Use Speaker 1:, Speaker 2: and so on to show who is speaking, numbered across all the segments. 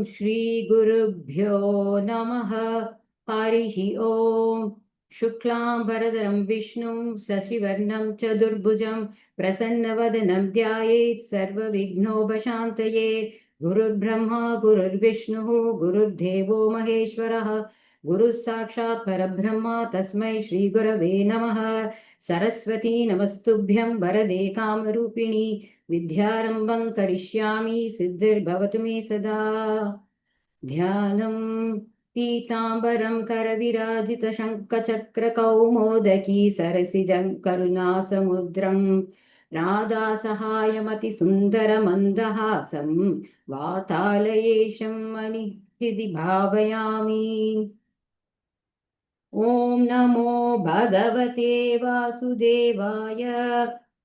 Speaker 1: श्रीगुरुभ्यो नमः। हरिः ॐ। शुक्लाम्बरधरं विष्णुं शशिवर्णं चतुर्भुजं प्रसन्नवदनं ध्यायेत् सर्वविघ्नोपशान्तये। गुरुर्ब्रह्मा गुरुर्विष्णुः गुरुर्देवो महेश्वरः गुरुः साक्षात् परब्रह्म तस्मै श्रीगुरवे नमः। सरस्वती नमस्तुभ्यं वरदे कामरूपिणी विद्यारम्भं करिष्यामि सिद्धिर्भवतु मे सदा। ध्यानं पीताम्बरं करविराजितशङ्खचक्रकौमोदकी सरसिजं करुणासमुद्रं नादासहायमतिसुन्दरमन्दहासं वातालयेशं मनिहृदि भावयामि। ॐ नमो भगवते वासुदेवाय।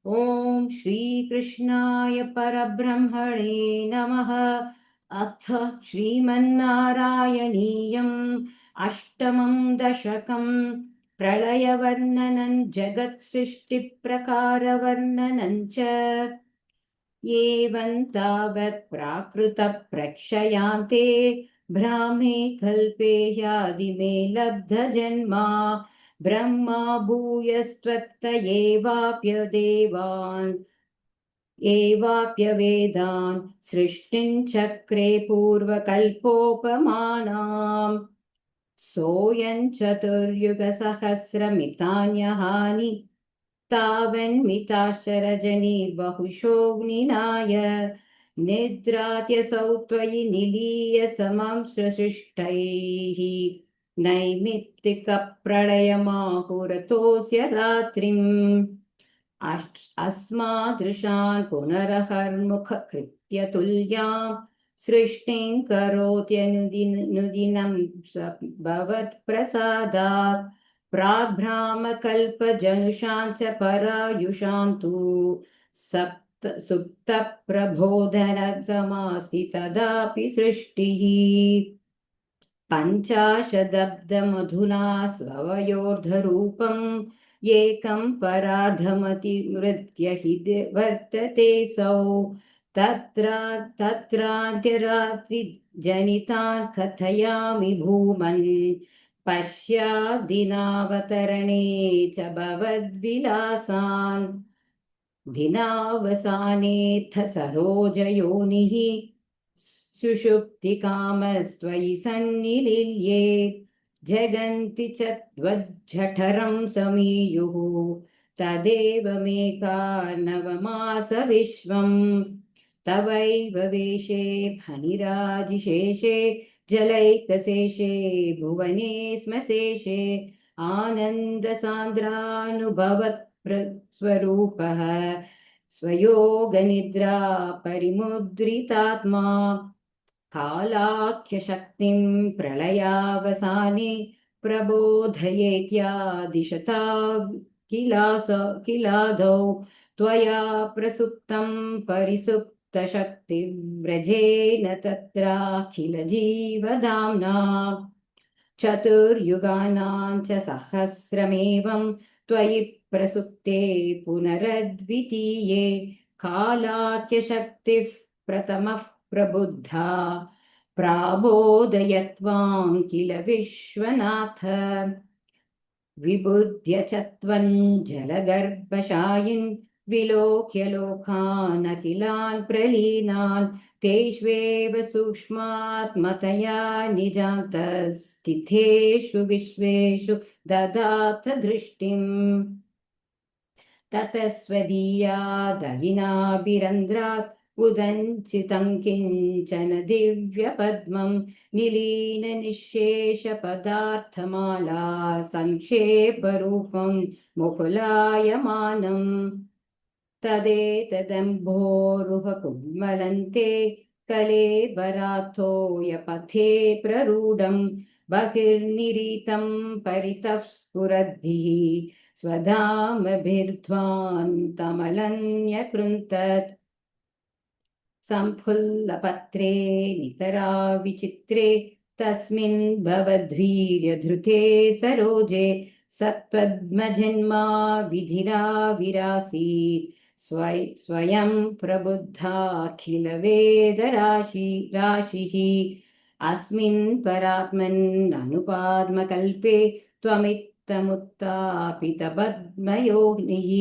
Speaker 1: ॐ श्रीकृष्णाय परब्रह्मणे नमः। अथ श्रीमन्नारायणीयम् अष्टमं दशकं प्रलयवर्णनं जगत्सृष्टिप्रकारवर्णनं च। एवं तावत् प्राकृतप्रक्षयान्ते ब्राह्मे कल्पे ह्यादिमे लब्धजन्मा ब्रह्मा भूयस्त्वत्त एवाप्यवेदान् सृष्टिं चक्रे पूर्वकल्पोपमानाम्। सोऽयं चतुर्युगसहस्रमितान्यहानि तावन्मिताश्च रजनीर्बहुशोऽग्निनाय निद्रात्यसौ त्वयि निलीय समां सृष्टैः नैमित्तिकप्रलयमाहुरतोऽस्य रात्रिम्। अस्मादृशान् पुनरहर्मुखकृत्य तुल्यां सृष्टिं करोत्यनुदिनं भवत्प्रसादात्। प्राग्भ्रामकल्पजनुषां च परायुषां तु सुप्तप्रबोधनसमास्ति तदापि सृष्टिः। पञ्चाशदब्दमधुना स्ववयोर्धरूपम् एकं पराधमतिमृत्य हि वर्तते सौ। तत्रान्त्यरात्रिजनितान् कथयामि भूमन् पश्यादिनावतरणे च भवद्विलासान्। दिनावसानेऽथ सरोजयोनिः सुषुप्तिकामस्त्वयि सन्निलील्ये जगन्ति च त्वज्जठरं समीयुः तदेवमेकार्णवमास विश्वम्। तवैव वेशे फणिराजिशेषे जलैकशेषे भुवने स्मशेषे आनन्दसान्द्रानुभवत्स्वरूपः स्वयोगनिद्रा परिमुद्रितात्मा। कालाख्यशक्तिं प्रलयावसाने प्रबोधयेत्यादिशता किलादौ त्वया प्रसुप्तं परिसुप्तशक्तिव्रजेन तत्राखिलजीवधाम्ना। चतुर्युगानां च सहस्रमेवं त्वयि प्रसुप्ते पुनरद्वितीये कालाख्यशक्तिः प्रथमः प्रबुद्धा प्राबोधयत्वां किल विश्वनाथ। विबुध्य च त्वं जलगर्भशायिन् विलोक्य लोकान् अखिलान् प्रलीनान् तेष्वेव सूक्ष्मात्मतया निजान्तस्थितेषु विश्वेषु ददाथ दृष्टिम्। ततस्त्वदीयादयिनाभिरन्ध्रात् उदञ्चितं किञ्चन दिव्यपद्मं निलीननिःशेषपदार्थमाला संक्षेपरूपं मुकुलायमानम्। तदेतदम्भोरुहकुड्मलन्ते कलेबराथोयपथे प्ररूढं बहिर्निरीतं परितः स्फुरद्भिः स्वधामभिर्ध्वान्तमलन्यकृन्तत्। सम्फुल्लपत्रे नितरा विचित्रे तस्मिन् भवद्वीर्यधृते सरोजे सत्पद्मजन्मा विधिरा विरासीत् स्वयं प्रबुद्धाखिलवेदराशिः अस्मिन् परात्मन् अनुपाद्मकल्पे त्वमित्तमुत्तापितपद्मयोनिः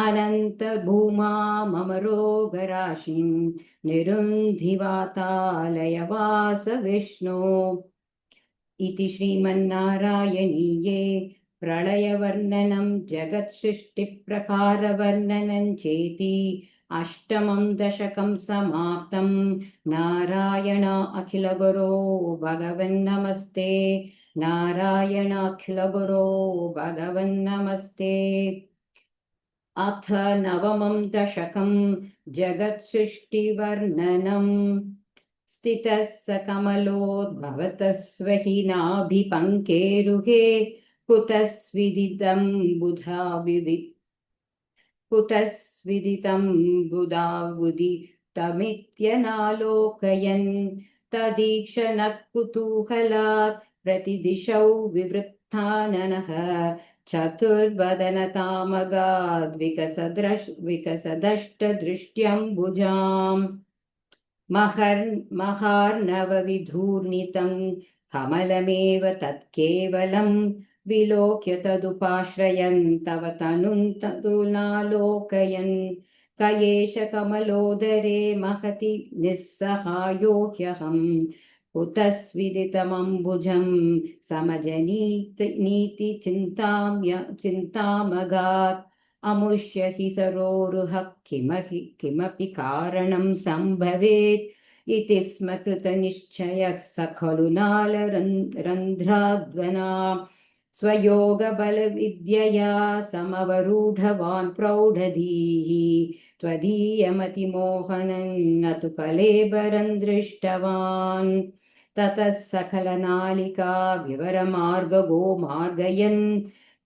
Speaker 1: अनन्तभूमा मम रोगराशिं निरुन्धिवातालयवास विष्णो इति श्रीमन्नारायणीये प्रलयवर्णनं जगत्सृष्टिप्रकारवर्णनं चेति अष्टमं दशकं समाप्तं नारायण अखिलगुरो भगवन्नमस्ते नारायण अखिलगुरो भगवन्नमस्ते अथ नवमं दशकं जगत्सृष्टिवर्णनम् स्थितः स कमलोद्भवतः स्वहीनाभिपङ्केरुहे कुतस्विदितं बुधावुदितमित्यनालोकयन् तदीक्षणः कुतूहलात् प्रतिदिशौ विवृत्ताननः चतुर्वदनतामगाद् विकसदष्टदृष्ट्यम्बुजाम् महार्णवविधूर्णितं कमलमेव तत्केवलं विलोक्य तदुपाश्रयन् तव तनुं तदुनालोकयन् क एष कमलोदरे महति निस्सहायो ह्यहं कुतस्विदितमम्बुजं समजनीति चिन्तामगात् अमुष्य हि सरोरुहः किमपि कारणं सम्भवेत् इति स्म कृतनिश्चयः स खलु नालरन्ध्राद्वना स्वयोगबलविद्यया समवरूढवान् प्रौढधीः त्वदीयमतिमोहनं न तु कलेबरं दृष्टवान् ततः सकलनालिका विवरमार्गगो मार्गयन्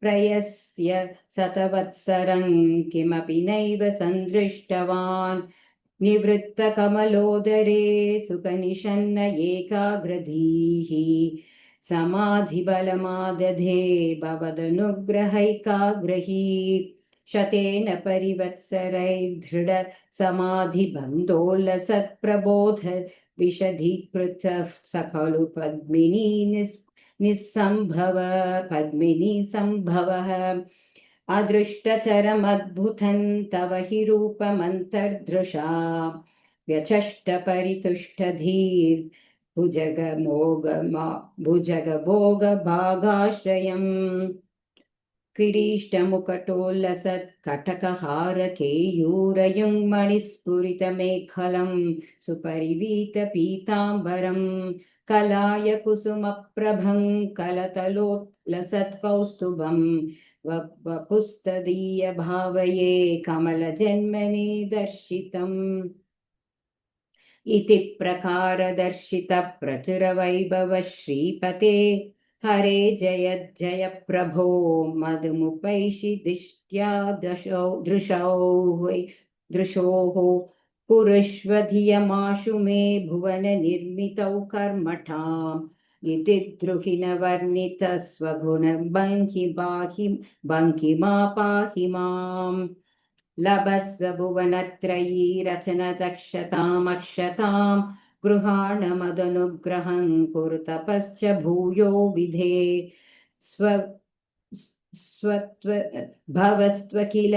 Speaker 1: प्रयस्य शतवत्सरं किमपि नैव सन्दृष्टवान् निवृत्तकमलोदरे सुखनिषन्न एकाग्रधीः समाधिबलमादधे भवदनुग्रहैकाग्रही शतेन परिवत्सरैर्दृढ समाधिबन्धोल्लसत्प्रबोध विशदीकृतः स खलु पद्मिनी पद्मिनी सम्भवः अदृष्टचरमद्भुतं तव हि रूपमन्तर्दृशा व्यचष्टपरितुष्टधीर् भुजगभोगभागाश्रयम् किरीष्टमुकटोल्लसत्कटकहारकेयूरयुङ्मणिस्फुरितमेखलं सुपरिवीतपीताम्बरम् कलाय कुसुमप्रभं कलतलोल्लसत्कौस्तुभं वपुस्तदीय भावये कमलजन्मने दर्शितम् इति प्रकारदर्शित प्रचुरवैभव श्रीपते हरे जय जय प्रभो मधुमुपैषि दिष्ट्या दृशोः कुरुष्व धियमाशु मे भुवन निर्मितौ कर्मठाम् इति द्रुहिणवर्णितः स्वगुणं बङ्हि मा पाहि माम् लभस्व भुवनत्रयी रचनदक्षतामक्षतां गृहाणमदनुग्रहं कुरु तपश्च भूयो विधे भवस्त्व किल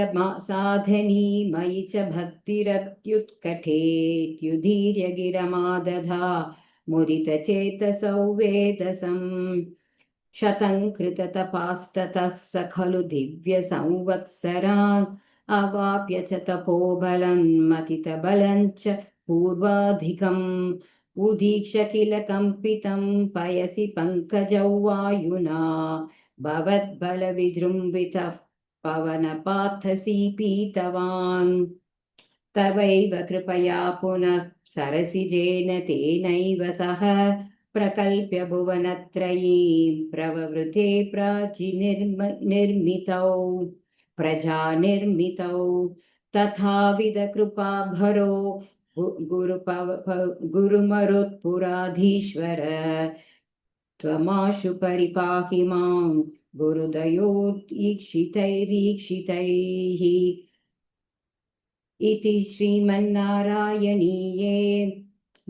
Speaker 1: साधनी मयि च भक्तिरत्युत्कटेत्युदीर्य गिरमादधा मुदितचेतसौ वेदसम् शतं कृततपास्ततः स खलु दिव्यसंवत्सरान् अवाप्य च तपोबलं मतितबलं च पूर्वाधिकम् उदीक्ष किल कम्पितं पयसि पङ्कजौ वायुना भवद्बलविजृम्भितः पवनपार्थसी पीतवान् तवैव कृपया पुनः सरसिजेन तेनैव सह प्रकल्प्य भुवनत्रयीं प्रववृते प्रजानिर्मितौ तथाविध कृपाभरो गुरुमरुत्पुराधीश्वर त्वमाशु परिपाहि मां गुरुदयोईक्षितैरीक्षितैः इति श्रीमन्नारायणीये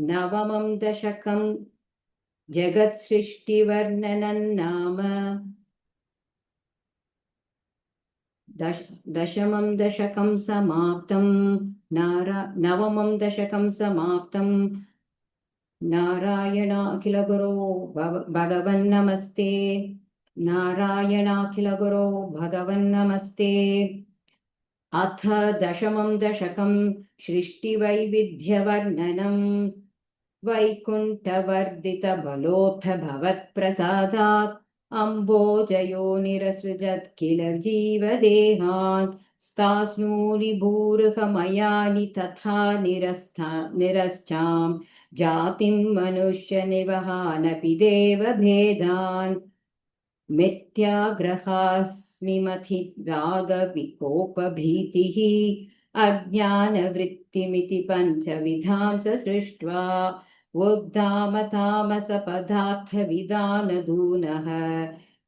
Speaker 1: नवमं दशकं जगत्सृष्टिवर्णनं नाम दशमं दशकं समाप्तं नवमं दशकं समाप्तं नारायणाखिलगुरो भगवन्नमस्ते नारायणाखिलगुरो भगवन्नमस्ते अथ दशमं दशकं सृष्टिवैविध्यवर्णनं वैकुण्ठवर्धितबलोऽथ भवत्प्रसादात् अम्बोजयो निरसृजत् किल जीवदेहान् स्तास्नूनिभूर्हमयानि तथा निरश्चां जातिं मनुष्यनिवहानपि देवभेदान् मिथ्याग्रहास्मिमथि रागविकोपभीतिः अज्ञानवृत्तिमिति पञ्चविधां सृष्ट्वा उद्दामतामसपदार्थविदानदूनः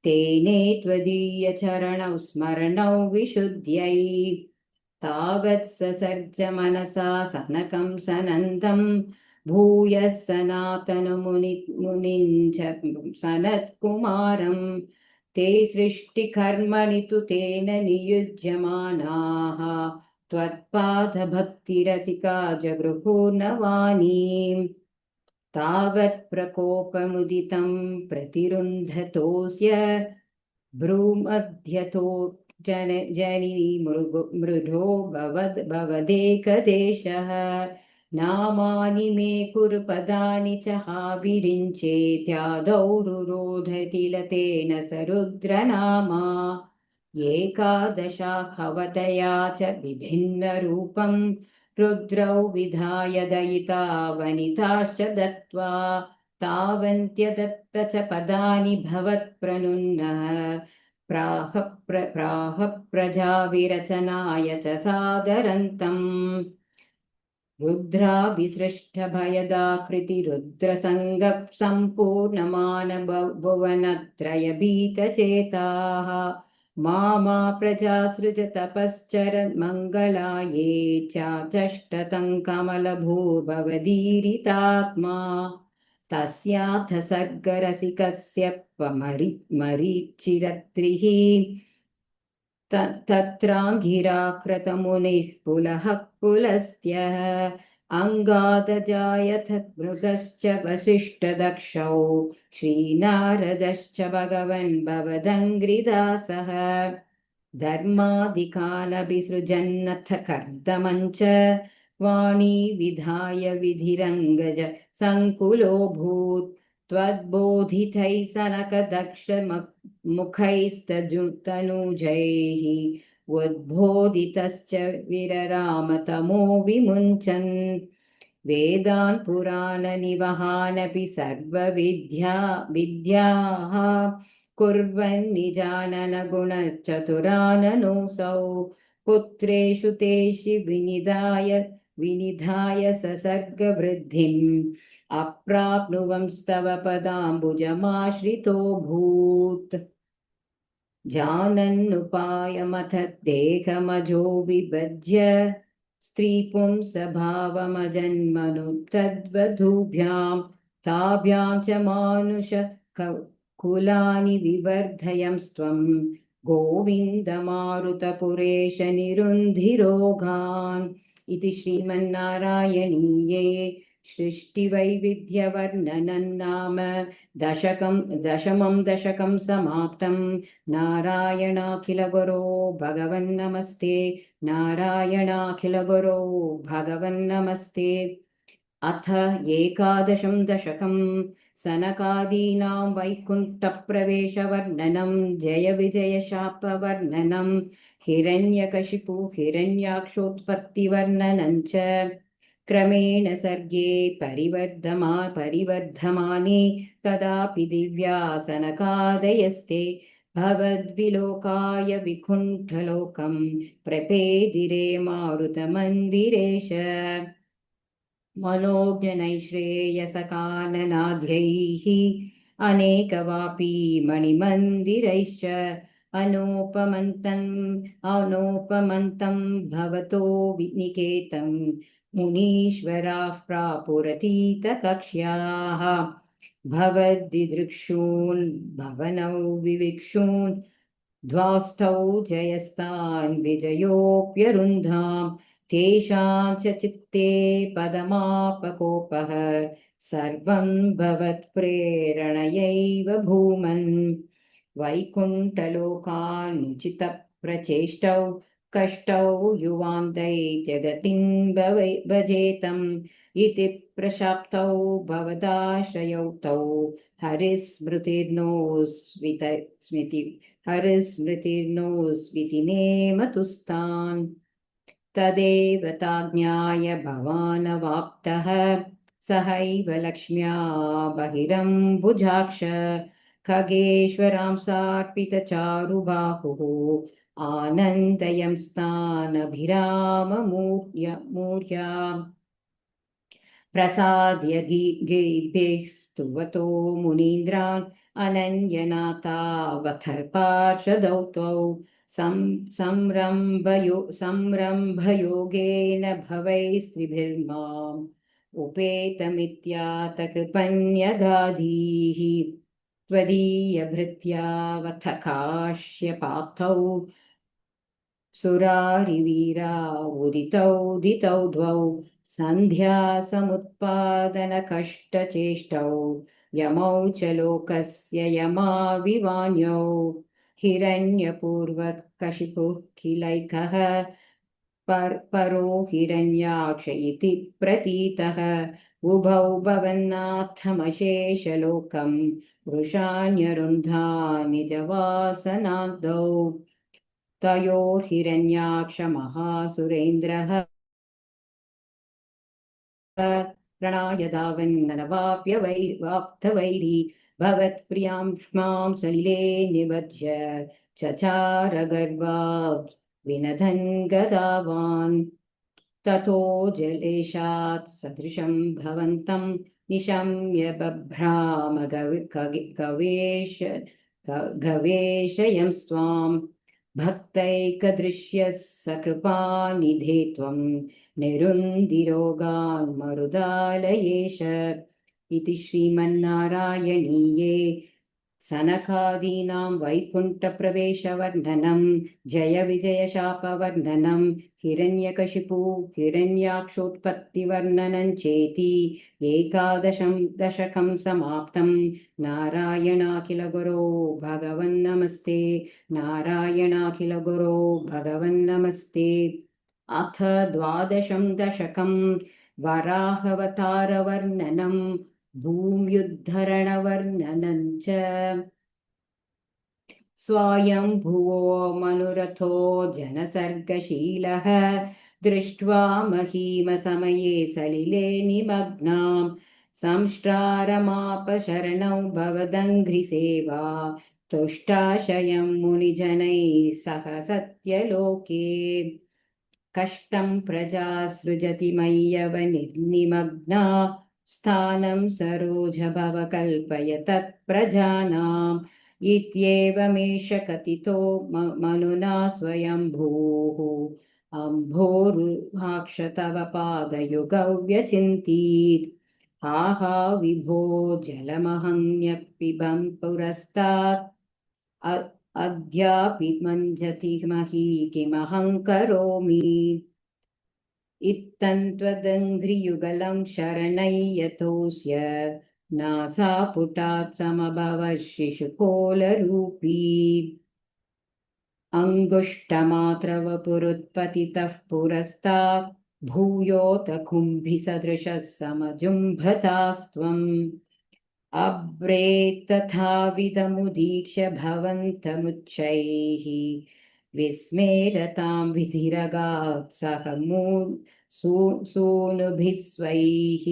Speaker 1: तेने त्वदीयचरणौ स्मरणौ विशुद्ध्यै तावत् ससर्ज मनसा सनकं सनन्दं भूयः सनातनमुनिञ्च सनत्कुमारं ते सृष्टिकर्मणि तु तेन नियुज्यमानाः त्वत्पादभक्तिरसिका जगृहूर्णवाणीं तावत् प्रकोपमुदितं प्रतिरुन्धतोऽस्य भ्रूमध्यतो जनी मृढो भवदेकदेशः नामानि मे कुरु पदानि च हाविरिञ्चेत्यादौ रुरोधतिलतेन स रुद्रनामा एकादशाखवतया च विभिन्नरूपं रुद्रौ विधाय दयिता वनिताश्च दत्त्वा तावन्त्यदत्त च पदानि भवत्प्रनुन्नः प्राह प्रजाविरचनाय च सादरन्तम् रुद्राभिसृष्टभयदाकृतिरुद्रसङ्गः सम्पूर्णमानभुवनत्रयभीतचेताः मा प्रजासृज तपश्चर मङ्गलाये चाचष्टतं कमलभूर्भवदीरितात्मा तस्याथ सर्गरसिकस्य मरीचिरत्रिः तत्राङ्गिराकृतमुनिः पुलः पुलस्त्यः अङ्गादजायथ मृगश्च वसिष्ठदक्षौ श्रीनारदश्च भगवन् भवदङ्घ्रिदासः धर्मादिकानभिसृजन्नथ कर्दमञ्च वाणी विधाय विधिरङ्गज सङ्कुलोऽभूत् त्वद्बोधितैः सनकदक्षमुखैस्तनुजैः उद्बोधितश्च विररामतमो विमुञ्चन् वेदान् पुराणनिवहानपि सर्वविद्याः कुर्वन् निजानन गुणचतुराननोऽसौ पुत्रेषु तेषु विनिधाय ससर्गवृद्धिम् अप्राप्नुवंस्तव पदाम्बुजमाश्रितोऽभूत् जानन्नुपायमथ देहमजो विभज्य स्त्रीपुंसभावमजन्मनु तद्वधूभ्यां ताभ्यां च मानुष कुलानि विवर्धयंस्त्वं गोविन्दमारुतपुरेश निरुन्धिरोगान् इति श्रीमन्नारायणीये सृष्टिवैविध्यवर्णनं नाम दशमं दशकं समाप्तं नारायणाखिलगुरो भगवन्नमस्ते नारायणाखिलगुरो भगवन्नमस्ते अथ एकादशं दशकं सनकादीनां वैकुण्ठप्रवेशवर्णनं जयविजयशापवर्णनं हिरण्यकशिपु हिरण्याक्षोत्पत्तिवर्णनं च क्रमेण सर्गे परिवर्धमाने तदापि दिव्यासनकादयस्ते भवद्विलोकाय विकुण्ठलोकं प्रपेदिरे मारुतमन्दिरेश मनोज्ञनैश्रेयसकाननाद्यैः अनेकवापी मणिमन्दिरैश्च अनोपमन्तं भवतो निकेतं मुनीश्वराः प्रापुरतीतकक्ष्याः भवद्दिदृक्षून् भवनौ विविक्षून् द्वास्थौ जयस्तान् विजयोऽप्यरुन्धाम् तेषां च चित्ते पदमापकोपः सर्वं भवत्प्रेरणयैव भूमन् वैकुण्ठलोकानुचितप्रचेष्टौ कष्टौ युवान्दै जगतिं भजेतम् इति प्रशाप्तौ भवदाश्रयौ तौ हरिस्मृतिर्नो स्मृति हरिस्मृतिर्नोस्विति नेमतुस्तान् तदेव ताज्ञाय भवानवाप्तः सहैव लक्ष्म्या बहिरम्बुजाक्ष खगेश्वरांसार्पितचारुबाहुः आनन्दयंस्तानभिराममूर्या प्रसाद्य गीर्भिः स्तुवतो मुनीन्द्रान् अनन्यनाथावथ पार्षदौ तौ संरम्भयोगेन भवैस्त्रिभिर्माम् उपेतमित्यातकृपन्यगाधीः त्वदीयभृत्यावथ काश्यपार्थौ सुरारिवीरा उदितौ द्वौ सन्ध्या समुत्पादनकष्टचेष्टौ यमौ च लोकस्य यमाविवान्यौ हिरण्यपूर्वकशिपुः किलैकः परो हिरण्याक्ष इति प्रतीतः उभौ भवन्नाथमशेषलोकं वृषाण्यरुन्धा निजवासनादौ तयोर्हिरण्याक्षमहासुरेन्द्रः प्रणाय धावन्नवाप्तवैरी भवत्प्रियां क्ष्मां सलिले निबध्य चचारगर्वात् विनधन् गदावान् ततो जलेशात् सदृशं भवन्तं निशम्य बभ्राम गवेशयं स्वाम् भक्तैकदृश्यः सकृपानिधे त्वं निरुन्दिरोगान् मरुदालयेश इति श्रीमन्नारायणीये सनकादीनां वैकुण्ठप्रवेशवर्णनं जय विजयशापवर्णनं हिरण्यकशिपु हिरण्याक्षोत्पत्तिवर्णनं चेति एकादशं दशकं समाप्तं नारायणाखिल गुरो भगवन्नमस्ते नारायणाखिल गुरो भगवन्नमस्ते अथ द्वादशं दशकं वराहवतारवर्णनं भूम्युद्धरणवर्णनं च स्वायम्भुवो मनुरथो जनसर्गशीलः दृष्ट्वा महीमसमये सलिले निमग्नां संष्ट्रारमापशरणौ भवदङ्घ्रिसेवा तुष्टाशयं मुनिजनैः सह सत्यलोके कष्टं प्रजा सृजति मय्यवनिर्निमग्ना स्थानं सरोजभव कल्पय तत्प्रजानाम् इत्येवमेष कथितो मनुना स्वयंभूः अम्भोरुहाक्ष तव पादयुगौ व्यचिन्तीत् हा विभो जलमहन्यपिबं पुरस्तात् अद्यापि मञ्जति मही किमहं करोमि इत्तन्त्वदङ्घ्रियुगलं शरणैयतोऽस्य नासापुटात् समभवत् शिशुकोलरूपी अङ्गुष्टमात्रवपुरुत्पतितः पुरस्तात् भूयोत कुम्भिसदृशः समजुम्भतास्त्वम् अब्रेतथाविधमुदीक्ष्य भवन्तमुच्चैः विस्मेरतां विधिरगात् सह सूनुभिः स्वैः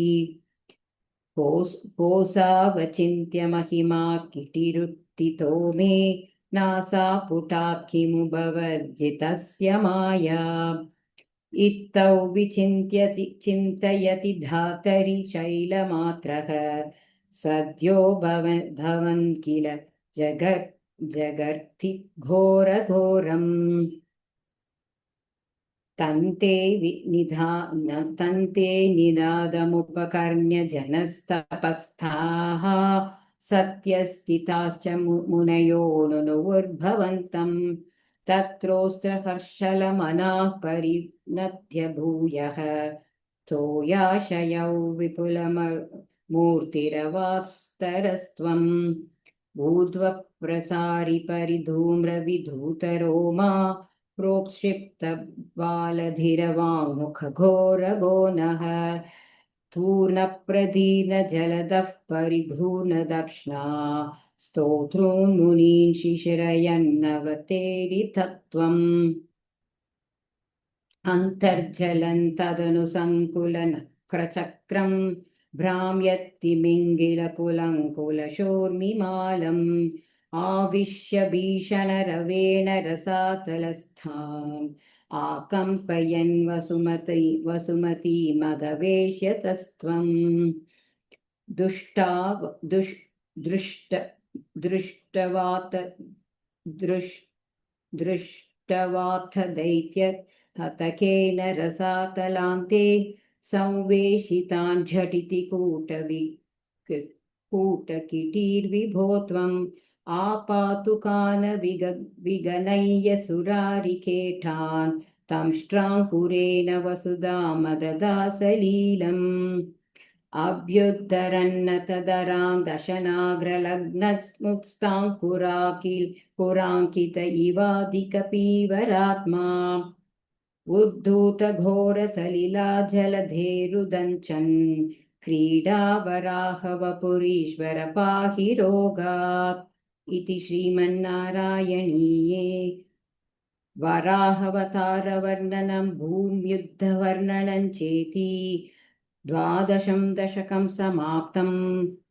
Speaker 1: कोसावचिन्त्य महिमा किटिरुत्थितो मे नासापुटात् किमु भवर्जितस्य माया इत्थौ विचिन्त्यति चिन्तयति धातरि शैलमात्रः सद्यो भवन् किल जगर्ति घोरघोरम् तन्ते निनादमुपकर्ण्य जनस्तपस्थाः सत्यस्थिताश्च मुनयो नुनुर्भवन्तम् तत्रोऽस्त्रहर्षलमनाः परिणत्य भूयः तोयाशयौ विपुलमूर्तिरवास्तरस्त्वम् ऊर्ध्वप्रसारि परिधूम्रविधूतरोमा प्रोक्षिप्तबालधिरवाङ्मुखघोरगोनः तूर्णप्रदीर्णजलदः परिघूर्णदक्ष्णा स्तोतॄन् मुनीन् शिशिरयन्नवतेरितत्वम् अन्तर्जलन् तदनुसङ्कुलनक्रचक्रम् भ्राम्यत्तिमिङ्गिलकुलङ्कुलशोर्मिमालम् आविश्य भीषणरवेण रसातलस्थाम् आकम्पयन् वसुमतीमगवेश्यतस्त्वम् दृष्टवाथ दैत्य हतकेन रसातलान्ते संवेशितान् झटिति कूटकिटीर्विभो त्वम् आपातुकान् विगणय्य सुरारिकेठान् तंष्ट्राङ्कुरेण वसुधामददासलीलम् अभ्युद्धरन्न तदरान् दशनाग्रलग्नमुत्स्ताङ्कुराङ्कित इवाधिकपीवरात्मा उद्धूतघोरसलिलाजलधेरुदञ्चन् क्रीडावराहवपुरीश्वर पाहि रोगात् इति श्रीमन्नारायणीये वराहवतारवर्णनं भूम्युद्धवर्णनं चेति 12 दशकं समाप्तं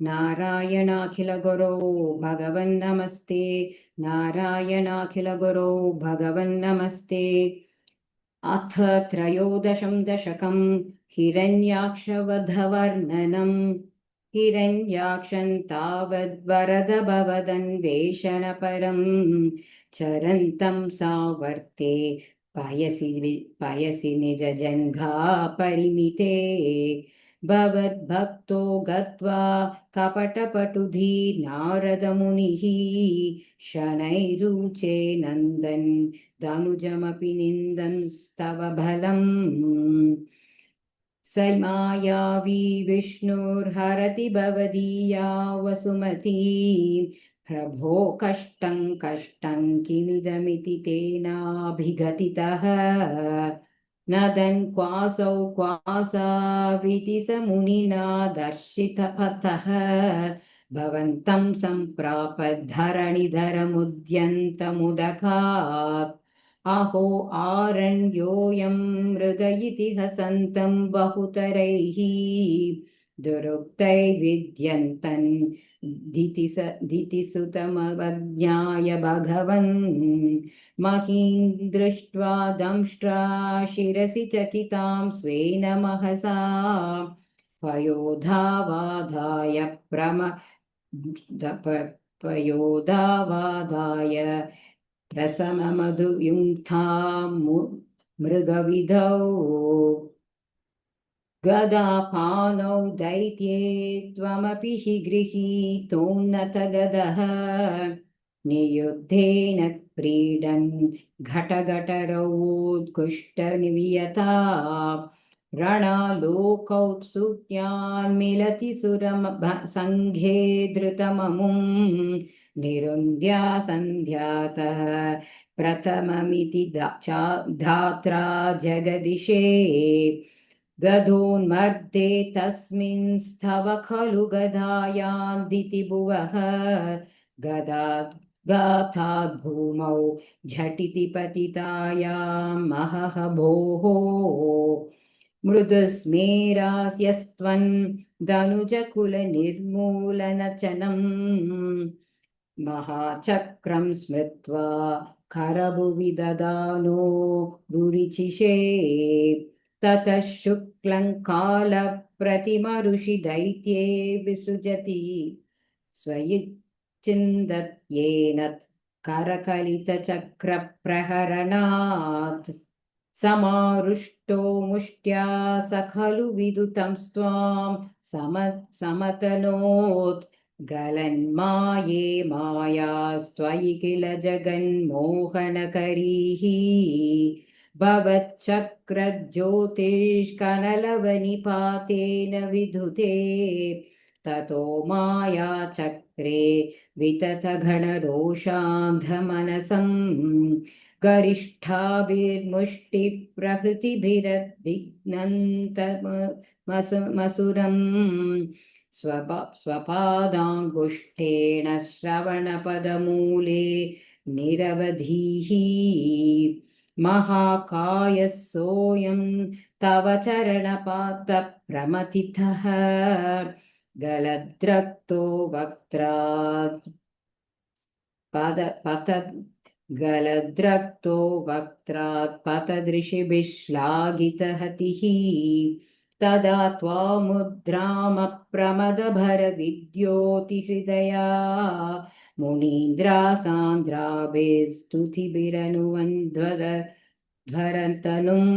Speaker 1: नारायणाखिलगुरो भगवन्नमस्ते नारायणाखिलगुरो भगवन्नमस्ते अथ 13 दशकं हिरण्याक्षवधवर्णनं हिरण्याक्षं तावद्वरदभवदन्वेषणपरं चरन्तं सावर्ते पयसि निजजङ्घा परिमिते भवद्भक्तो गत्वा कपटपटुधी नारदमुनिः शनैरुचे नन्दन् धनुजमपि निन्दंस्तव बलम् स मायावी विष्णुर्हरति भवदीया वसुमती प्रभो कष्टं किमिदमिति तेनाभिगतितः नदन् क्वासौ क्वासाविति स मुनिना दर्शितपथः भवन्तं सम्प्रापद्धरणिधरमुद्यन्तमुदकात् अहो आरण्योऽयं मृग इति हसन्तं बहुतरैः दुरुक्तैर्विद्यन्तन् दितिसुतमवज्ञाय भगवन् महीं दृष्ट्वा दंष्ट्रा शिरसि चकितां स्वेन महसा पयोधावादाय प्रसममधुयुक्तां मृगविधौ गदापानौ दैत्ये त्वमपि हि गृहीतोन्नतगदः नियुद्धेन क्रीडन् घटघटरवोत्कुष्ठनिवियता रणालोकौत्सुक्यान् मिलति सुरसङ्घे धृतममुं निरुन्ध्या सन्ध्यातः प्रथममिति धात्रा जगदिशे गदोन्मर्दे तस्मिंस्तव खलु गदायां दितिभुवः गाथात् भूमौ झटिति पतितायां महः भोः मृदुस्मेरास्यस्त्वन् दनुजकुलनिर्मूलनचनम् महाचक्रं स्मृत्वा करभुवि ददानो रुरिचिषे ततः शुक्लं कालप्रतिमऋषि दैत्ये विसृजति स्वयिच्छिन्दत्येन करकलितचक्रप्रहरणात् समारुष्टो मुष्ट्या स खलु विदुतं स्वां समतनोत् गलन्माये मायास्त्वयि किल जगन्मोहनकरीः भवच्चक्रज्योतिष्कनलवनिपातेन विधुते ततो मायाचक्रे विततघनरोषान्धमनसम् गरिष्ठाभिर्मुष्टिप्रभृतिभिरद्विघ्नन्तमसुरम् स्वपादाङ्गुष्ठेन श्रवणपदमूले निरवधिः महाकायः सोऽयं तव चरणपादप्रमथितः गलद्रक्तो वक्त्रात् गलद्रक्तो वक्त्रात् पतदृशिभिः श्लाघितहतिः तदा त्वामुद्रामप्रमदभरविद्योतिहृदया मुनीन्द्रासान्द्राभिस्तुतिभिरनुवन्ध्वरन्तनुम्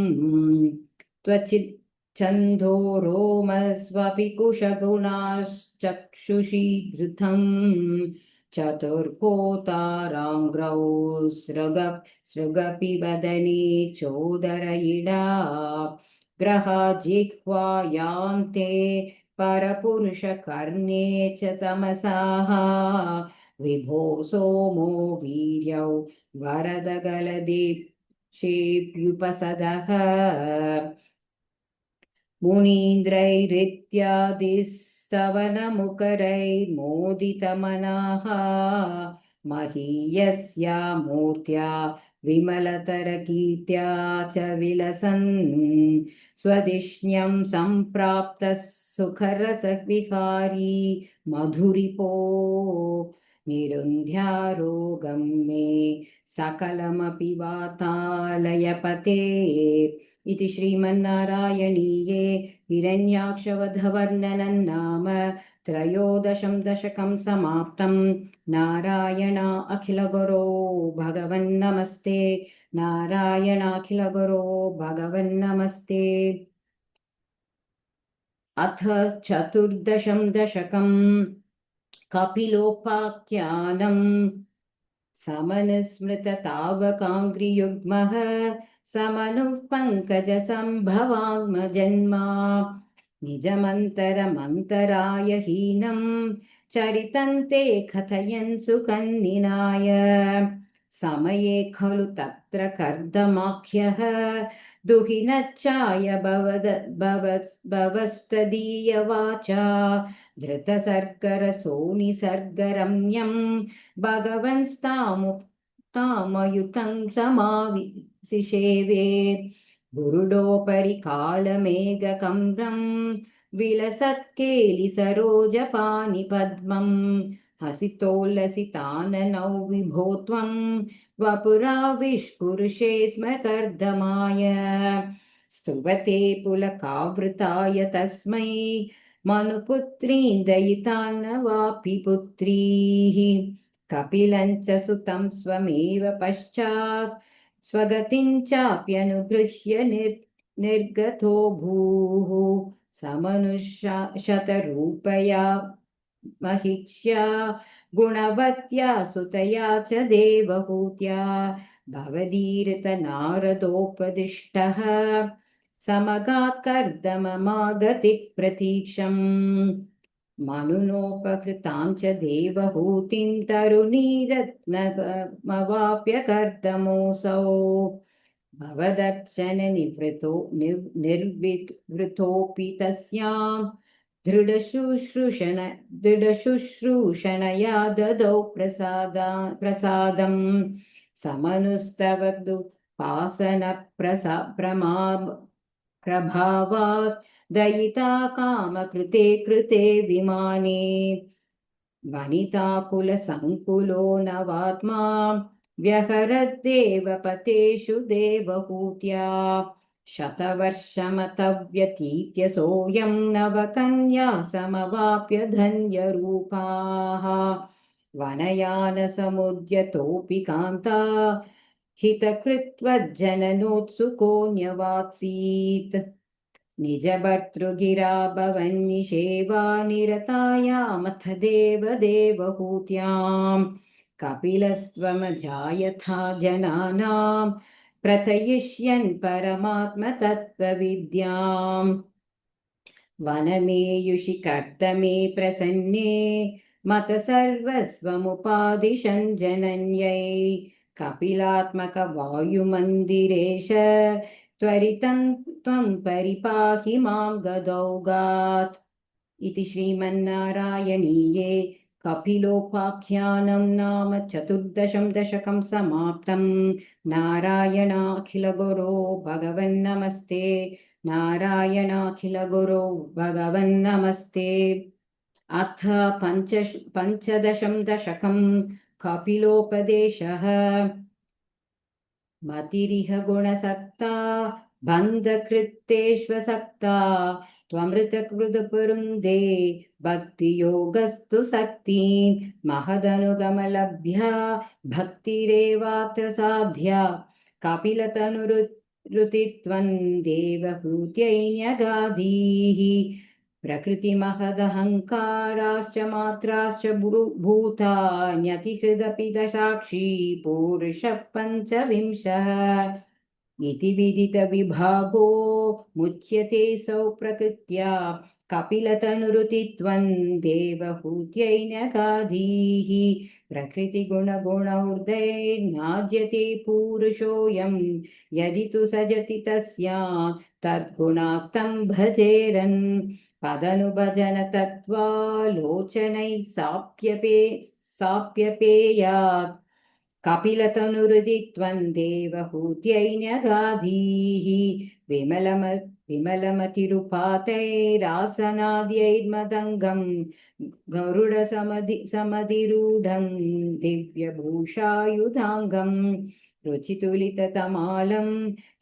Speaker 1: त्वचिच्छन्दो रोमस्वपि कुशगुणाश्चक्षुषी धृतम् चतुर्कोताराङ्ग्रौ सृगपि वदने चोदरयिडा ग्रहाजिह्वायान्ते परपुरुषकर्णे च तमसाः विभो सोमो वीर्यौ वरदगलदीक्षेप्युपसदः मुनीन्द्रैरित्यादिस्तवनमुखरैर्मोदितमनाः महीयस्या मूर्त्या विमलतरकीर्त्या च विलसन् स्वदिष्ण्यं सम्प्राप्तः सुखरसविहारी मधुरिपो निरुन्ध्यारोगं मे सकलमपि वातालयपते इति श्रीमन्नारायणीये हिरण्याक्षवधवर्णनं नाम त्रयोदशं दशकं समाप्तं। नारायणा अखिलगुरो भगवन्नमस्ते। नारायणाखिलगुरो भगवन्नमस्ते। अथ चतुर्दशं दशकं कपिलोपाख्यानम् समनुस्मृततावकाङ्घ्रियुग्मः समनुः पङ्कजसम्भवात्मजन्मा निजमन्तरमन्तराय हीनं चरितं ते कथयन् सुकन्निनाय समये खलु तत्र कर्दमाख्यः दुहिनच्चाय भवस्तदीयवाचा धृतसर्गरसोनिसर्गरम्यं भगवंस्तामयुतं समाविशिषेवे गुरुडोपरि कालमेघकम्रं विलसत्केलिसरोजपानिपद्मं हसितोल्लसिताननौ विभो त्वं वपुराविष्पुरुषे स्म कर्दमाय स्तुवते पुलकावृताय तस्मै मनुपुत्रीन्दयितान्न वापि पुत्रीः कपिलं च सुतं स्वमेव पश्चात् स्वगतिं चाप्यनुगृह्य निर्गतो भूः समनुशतरूपया महिष्या गुणवत्या सुतया च देवहूत्या भवदीरितनारदोपदिष्टः समगात् कर्दममागतिः प्रतीक्षम् मनुनोपकृतां च देवहूतिं तरुणीरत्नमवाप्य कर्दमोऽसौ निर्वृतोऽपि तस्यां दृढशुश्रूषणया ददौ प्रसादं समनुस्तवदुपासनप्रभावात् दयिता कामकृते कृते विमाने वनिताकुलसङ्कुलो नवात्मा व्यहरद्देवपतेषु देवहूत्या शतवर्षमतव्यतीत्य सोऽयं नवकन्या समवाप्य धन्यरूपाः वनयानसमुद्यतोऽपि कान्ता हितकृत्वज्जननोत्सुकोऽन्यवात्सीत् निजभर्तृगिरा भवन्निषेवा निरतायामथ देवदेवहूत्याम् कपिलस्त्वमजायथा जनानां प्रथयिष्यन् परमात्मतत्त्वविद्याम् वनमेयुषि कर्तमे प्रसन्ने मत सर्वस्वमुपादिशन् जनन्यै कपिलात्मक वायुमन्दिरेश त्वरितं त्वं परिपाहि मां गदौगात् इति श्रीमन्नारायणीये कपिलोपाख्यानं नाम 14 दशकं समाप्तं। नारायणाखिलगुरो भगवन्नमस्ते। नारायणाखिलगुरो भगवन्नमस्ते। अथ पञ्चदशं दशकं कपिलोपदेशः। मतिरिह गुणसक्ता बन्धकृत्तेष्वसक्ता त्वमृतकृतपुरुन्दे भक्तियोगस्तु सक्तिं महदनुगमलभ्या भक्तिरेवात्र साध्या कपिलतनुरुतित्वं देवहूत्यै न्यगाधीः प्रकृतिमहदहङ्काराश्च मात्राश्च भूतान्यतिहृदपि दशाक्षी पुरुषः पञ्चविंशः इति विदितविभागो मुच्यते सौ प्रकृत्या कपिलतनुरुतित्वं देवहूत्यै न्यगाधीः प्रकृतिगुणगुणौर्दैर्नाज्यते पुरुषोऽयं यदि तु सजति तस्या तद्गुणास्तं भजेरन् पदनुभजन तत्त्वालोचनैः साप्यपेयात् कपिलतनुरुदित्वं देवहूत्यै न्यगाधीः विमलमतिरुपातैरासनाद्यैर्मदङ्गं गरुडसमधिरूढं दिव्यभूषायुधाङ्गं रुचितुलिततमालं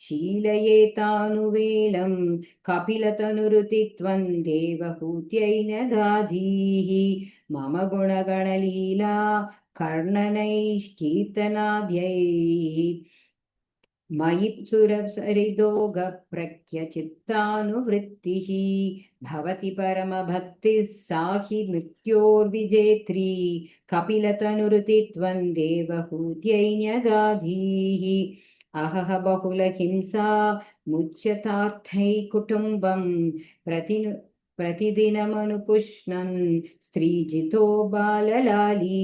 Speaker 1: शीलयेतानुवेलं कपिलतनुरुतित्वं देवहूत्यै न्यगाधीः मम गुणगणलीला कर्णनैः कीर्तनाद्यैः मयि सुरसरिदोगप्रख्यचित्तानुवृत्तिः भवति परमभक्तिः सा हि मृत्योर्विजेत्री कपिलतनुरुतित्वं देवहूत्यै न्यगाधीः अहह बहुलहिंसा मुच्यतार्थै कुटुम्बं प्रतिदिनमनुपुष्णन् स्त्रीजितो बाललाली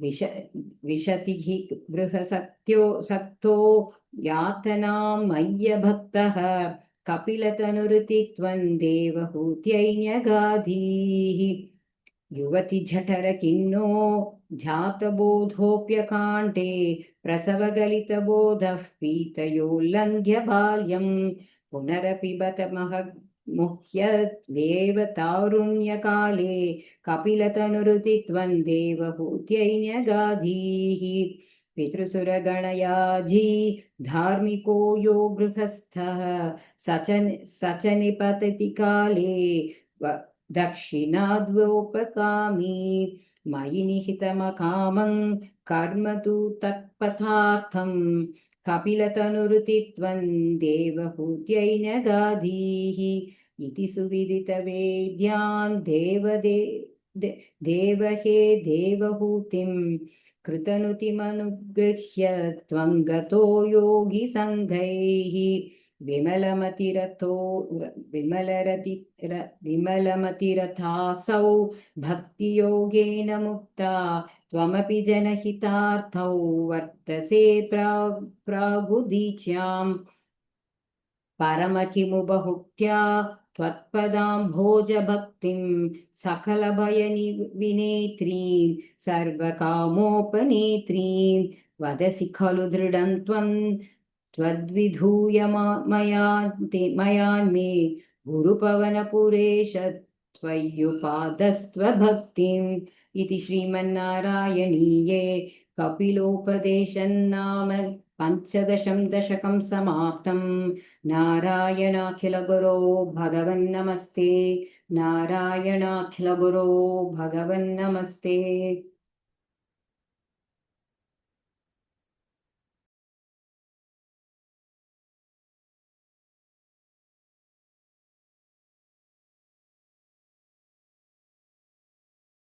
Speaker 1: विशतिः गृहसक्तो यातनां मय्यभक्तः कपिलतनुरुतित्वं देवहूत्यै न्यगाधीः युवति झठर किन्नो जातबोधोऽप्यकाण्डे प्रसवगलितबोधः पीतयोल्लङ्घ्य बाल्यं पुनरपि बत मुह्यत्वेव तारुण्यकाले कपिलतनुरुतित्वं देवहूत्यै न्यगाधीः पितृसुरगणयाजी धार्मिको यो गृहस्थः स च निपतति काले दक्षिणाद्वोपकामी मयि निहितमकामं कर्म तु तत्पथार्थं कपिलतनुरुतित्वं देवहूत्यै न्यगाधीः इति सुविदितवेद्यान् देवहे देवहूतिं कृतनुतिमनुगृह्य त्वं गतो योगिसङ्घैः विमलमतिरथासौ भक्तियोगेन मुक्ता त्वमपि जनहितार्थौ वर्तसे प्रागुदीच्याम् परमकिमु बहुक्त्या त्वत्पदाम्भोजभक्तिं सकलभयविनेत्रीं सर्वकामोपनेत्रीं वदसि खलु दृढं त्वं त्वद्विधूय मयान्मे गुरुपवनपुरेश त्वय्युपादस्त्वभक्तिम् इति श्रीमन्नारायणीये कपिलोपदेशन्नाम 15 दशकं समाप्तं। नारायणाखिलगुरो भगवन्नमस्ते। नारायणाखिलगुरो भगवन्नमस्ते।